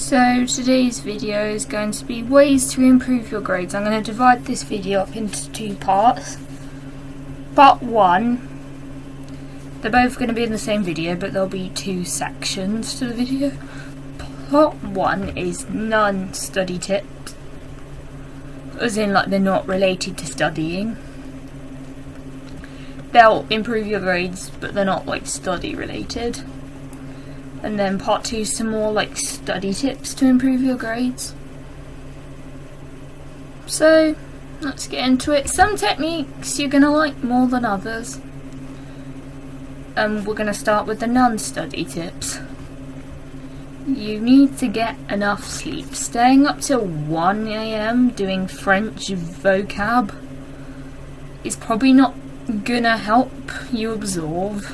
So today's video is going to be ways to improve your grades. I'm going to divide this video up into two parts. Part 1, they're both going to be in the same video, but there'll be two sections to the video. Part 1 is non-study tips, as in like they're not related to studying. They'll improve your grades, but they're not like study related. And then part 2 is some more like study tips to improve your grades. So let's get into it. Some techniques you're going to like more than others. We're going to start with the non-study tips. You need to get enough sleep. Staying up till 1 AM doing French vocab is probably not gonna help you absorb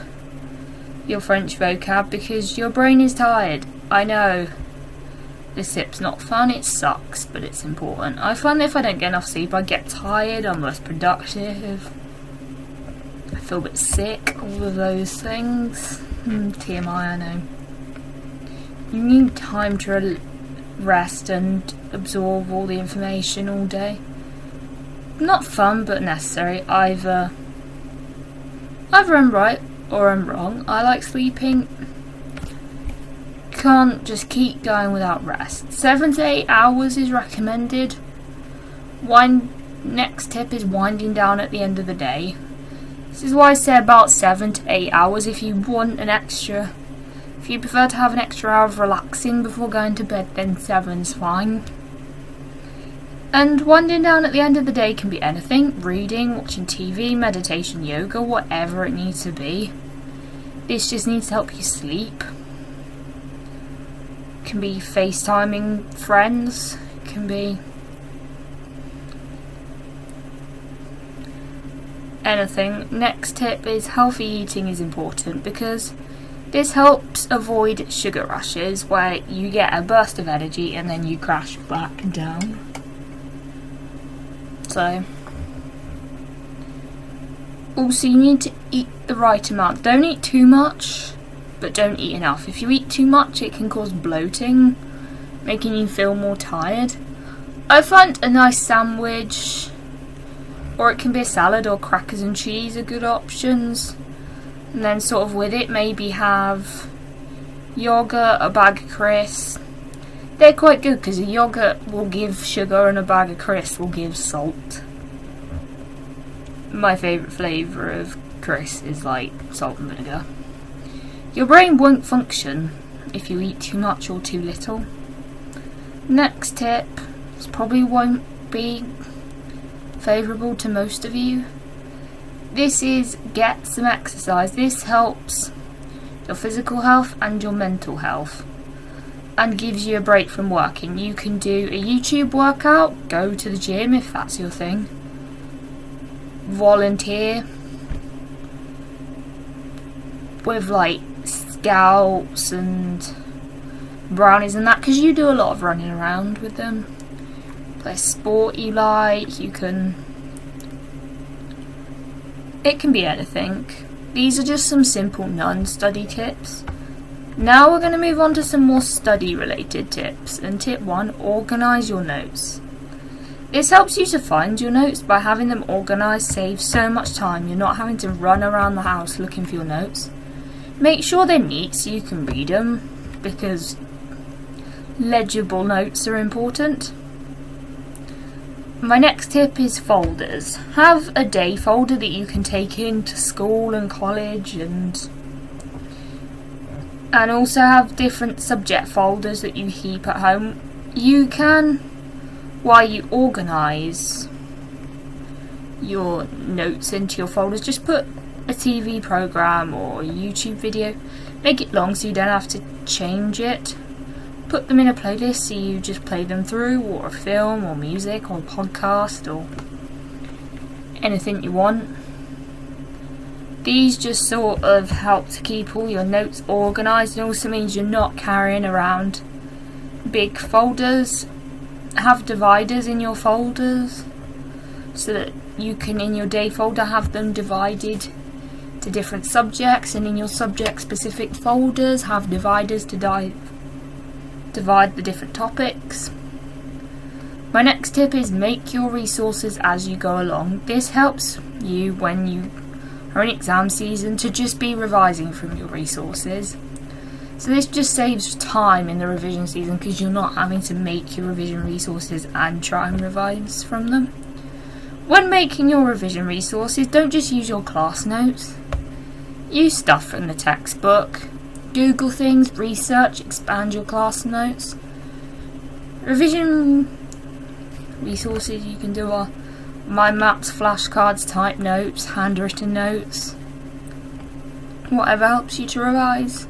your French vocab because your brain is tired. I know this tip's not fun, it sucks, but it's important. I find that if I don't get enough sleep, I get tired, I'm less productive, I feel a bit sick, all of those things. TMI, I know. You need time to rest and absorb all the information all day. Not fun, but necessary. Either I'm right or I'm wrong. I like sleeping. Can't just keep going without rest. 7 to 8 hours is recommended. Next tip is winding down at the end of the day. This is why I say about 7 to 8 hours. If you prefer to have an extra hour of relaxing before going to bed, then 7's fine. And winding down at the end of the day can be anything: reading, watching TV, meditation, yoga, whatever it needs to be. This just needs to help you sleep. It can be FaceTiming friends, it can be anything. Next tip is healthy eating is important because this helps avoid sugar rushes where you get a burst of energy and then you crash back down. So, also you need to eat the right amount. Don't eat too much, but don't eat enough. If you eat too much, it can cause bloating, making you feel more tired. I find a nice sandwich, or it can be a salad or crackers and cheese are good options. And then sort of with it, maybe have yogurt, a bag of crisps. They're quite good because a yogurt will give sugar and a bag of crisps will give salt. My favourite flavour of crisps is like salt and vinegar. Your brain won't function if you eat too much or too little. Next tip, this probably won't be favourable to most of you. This is get some exercise. This helps your physical health and your mental health and gives you a break from working. You can do a YouTube workout, go to the gym if that's your thing, volunteer with like scouts and brownies and that, because you do a lot of running around with them. Play a sport you like, it can be anything. These are just some simple non-study tips. Now we're going to move on to some more study-related tips. And tip 1, organise your notes. This helps you to find your notes. By having them organised saves so much time. You're not having to run around the house looking for your notes. Make sure they're neat so you can read them, because legible notes are important. My next tip is folders. Have a day folder that you can take into school and college, and also have different subject folders that you keep at home. You can, while you organise your notes into your folders, just put a TV programme or a YouTube video. Make it long so you don't have to change it. Put them in a playlist so you just play them through, or a film or music or podcast or anything you want. These just sort of help to keep all your notes organised, and also means you're not carrying around big folders. Have dividers in your folders so that you can, in your day folder, have them divided to different subjects, and in your subject specific folders have dividers to divide the different topics. My next tip is make your resources as you go along. This helps you when you are in exam season to just be revising from your resources. So this just saves time in the revision season because you're not having to make your revision resources and try and revise from them. When making your revision resources, don't just use your class notes. Use stuff from the textbook. Google things, research, expand your class notes. Revision resources you can do are mind maps, flashcards, type notes, handwritten notes. Whatever helps you to revise.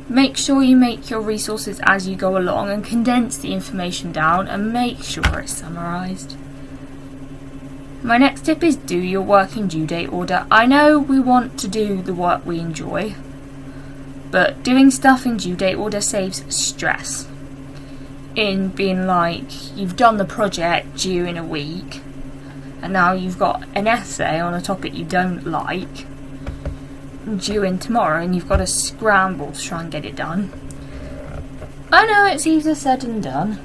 Make sure you make your resources as you go along and condense the information down and make sure it's summarised. My next tip is do your work in due date order. I know we want to do the work we enjoy, but doing stuff in due date order saves stress. In being like, you've done the project due in a week, and now you've got an essay on a topic you don't like, due in tomorrow, and you've got to scramble to try and get it done. I know it's easier said than done.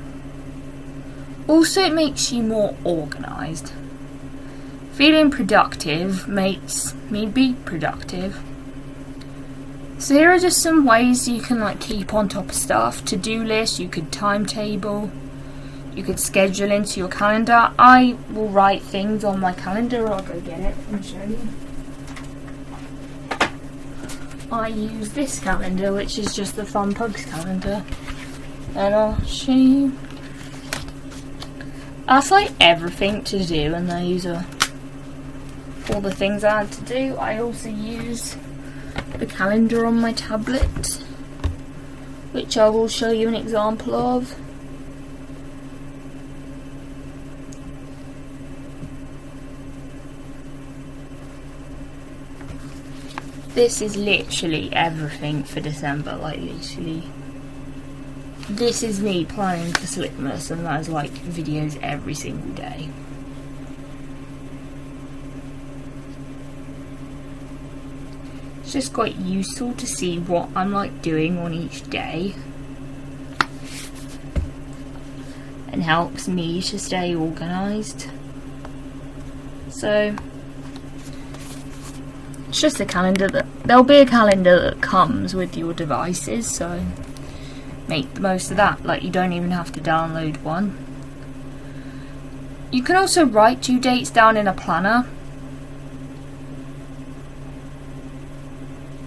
Also, it makes you more organised. Feeling productive makes me be productive. So here are just some ways you can keep on top of stuff. To-do list, you could timetable, you could schedule into your calendar. I will write things on my calendar, I'll go get it and show you. I use this calendar, which is just the Fun Pugs calendar, and I'll show you. That's everything to do, and these are all the things I had to do. I also use the calendar on my tablet, which I will show you an example of. This is literally everything for December, literally. This is me planning for Slickmas, and that is videos every single day. It's just quite useful to see what I'm doing on each day, and helps me to stay organised. So it's just a calendar there'll be a calendar that comes with your devices, so make the most of that. You don't even have to download one. You can also write due dates down in a planner.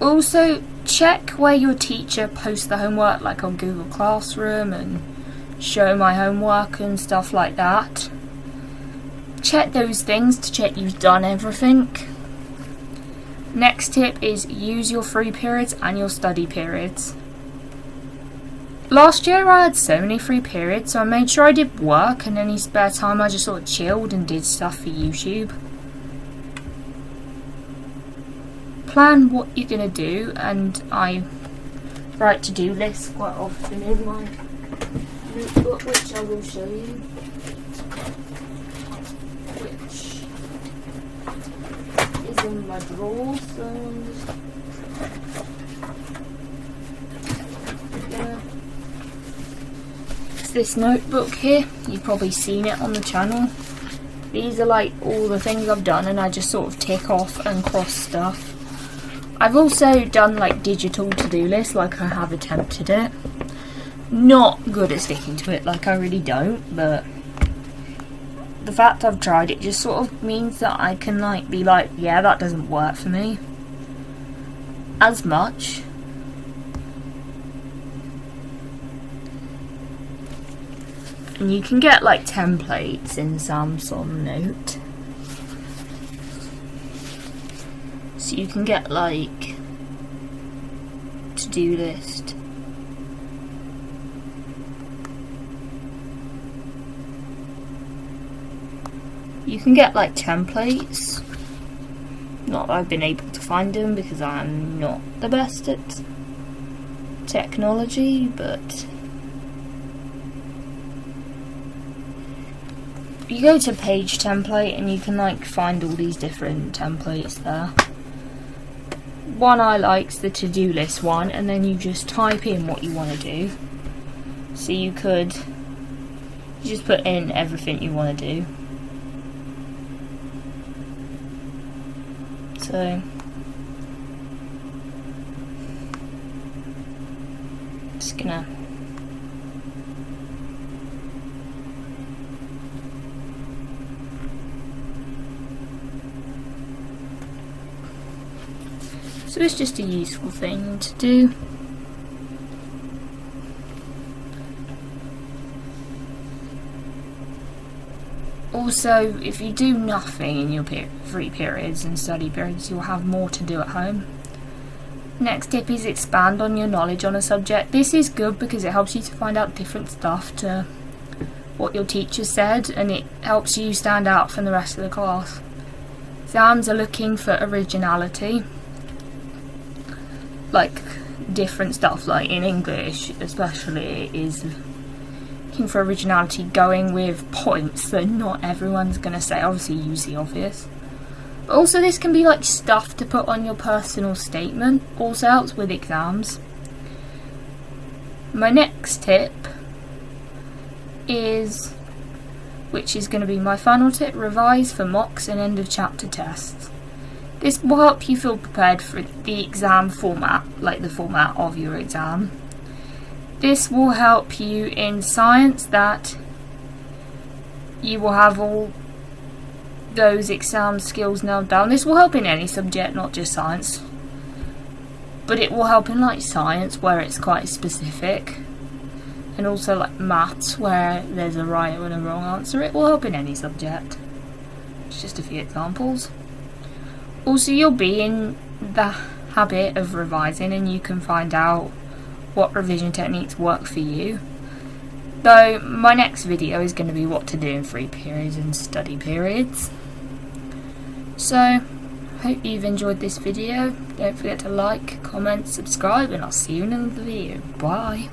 Also, check where your teacher posts the homework, on Google Classroom, and show my homework and stuff like that. Check those things to check you've done everything. Next tip is use your free periods and your study periods. Last year I had so many free periods, so I made sure I did work, and any spare time I just sort of chilled and did stuff for YouTube. Plan what you're going to do, and I write to-do lists quite often in my notebook, which I will show you. Which is in my drawer, so I'm just gonna... It's this notebook here, you've probably seen it on the channel. These are all the things I've done, and I just sort of tick off and cross stuff. I've also done digital to-do lists, I have attempted it. Not good at sticking to it, I really don't, but the fact I've tried it just sort of means that I can be yeah, that doesn't work for me as much. And you can get templates in Samsung Note. So you can get to-do list. You can get templates. Not that I've been able to find them because I'm not the best at technology, but you go to page template and you can find all these different templates there. One I like's the to-do list one, and then you just type in what you want to do, So you could just put in everything you want to do. So just gonna so it's just a useful thing to do. Also, if you do nothing in your free periods and study periods, you'll have more to do at home. Next tip is expand on your knowledge on a subject. This is good because it helps you to find out different stuff to what your teacher said, and it helps you stand out from the rest of the class. Exams are looking for originality, like different stuff, like in English especially, is looking for originality, going with points that not everyone's going to say. Obviously use the obvious, but also this can be like stuff to put on your personal statement. Also helps with exams. My next tip is, which is going to be my final tip, revise for mocks and end of chapter tests. This will help you feel prepared for the exam format, like the format of your exam. This will help you in science, that you will have all those exam skills nailed down. This will help in any subject, not just science, but it will help in like science where it's quite specific, and also like maths where there's a right and a wrong answer. It will help in any subject. It's just a few examples. Also, you'll be in the habit of revising, and you can find out what revision techniques work for you. Though my next video is going to be what to do in free periods and study periods. So, hope you've enjoyed this video. Don't forget to like, comment, subscribe, and I'll see you in another video. Bye.